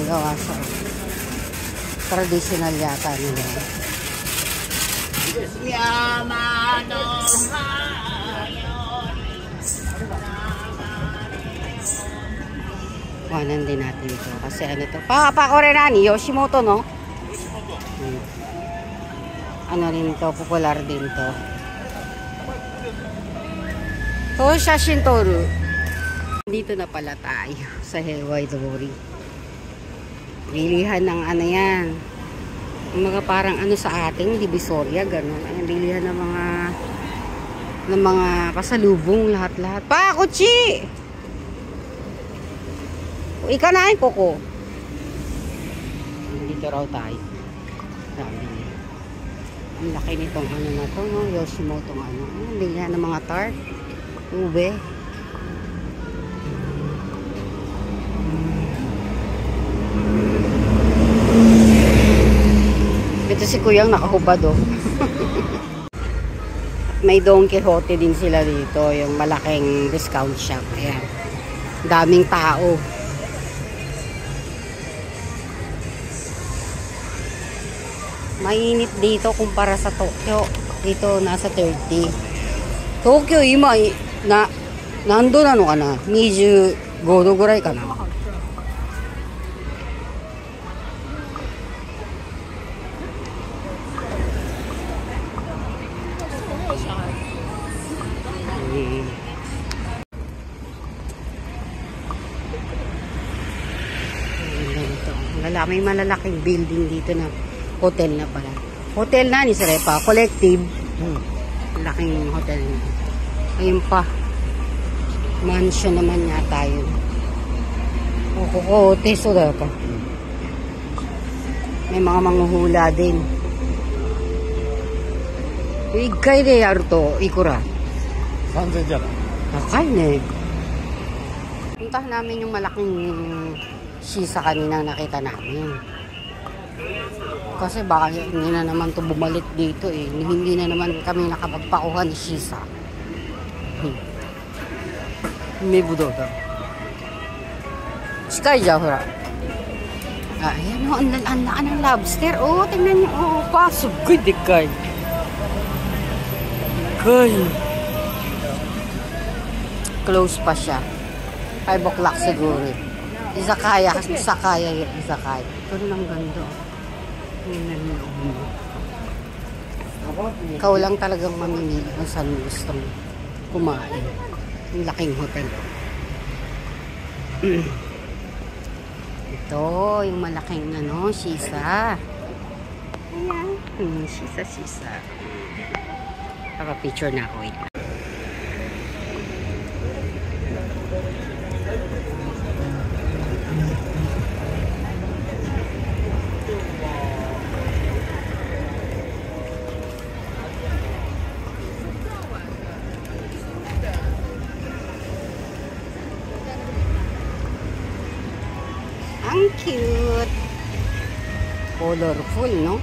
gawa sa traditional yata nila. Kuhanan din natin ito. Kasi ano to? Pa-Koreani, Yoshimoto, no? Ano rin to? Popular din to. To, shashin toru. Dito na pala tayo sa Hayway Dori. Bilihan ng ano yan. Mga parang ano sa ating Divisoria, gano'n. Ayan, bilihan ng mga pasalubong, lahat-lahat. Pa, kuchi! Ika na yung koko. Dito raw tayo. Sabi niya. Ang laki nitong ano na to, no? Yoshimoto ano. Bilihan ng mga tart. Ube. Ito si Kuyang nakahubad, oh. May Don Quixote din sila dito, yung malaking discount shop. Ayan. Daming tao. Mainit dito kumpara sa Tokyo. Dito nasa 30. Tokyo ima nando na no kana? 25度ぐらいかな. May malalaking building dito na hotel na pala. Hotel na ni Sarepa, collective. Laking hotel na. Ayun pa. Mansion naman yata yun. Teso daw pa. May mga manghuhula din. Ikay de yaru to, ikura? 3,000 じゃない? Takay ne. Puntahan namin yung malaking Shisa kanina nakita namin. Kasi baka hindi na naman to bumalik dito eh. Hindi na naman kami nakapagpakuha ni Shisa. May budo daw. Sky dyan, hura. Ayan o, ang laan ng lobster. Oh, tingnan niyo. Oh, pasok. Good, ikay. Ikay. Close pa siya. 5 o'clock siguro. Izakaya. Izakaya. Ito rin ang ganda. Ikaw lang talagang mamimili kung saan gustong kumain. Yung laking hotel. Ito, yung malaking ano, Shisa. Ayan. Shisa. Papa-picture na ako. Wait. Ang cute. Colorful, no?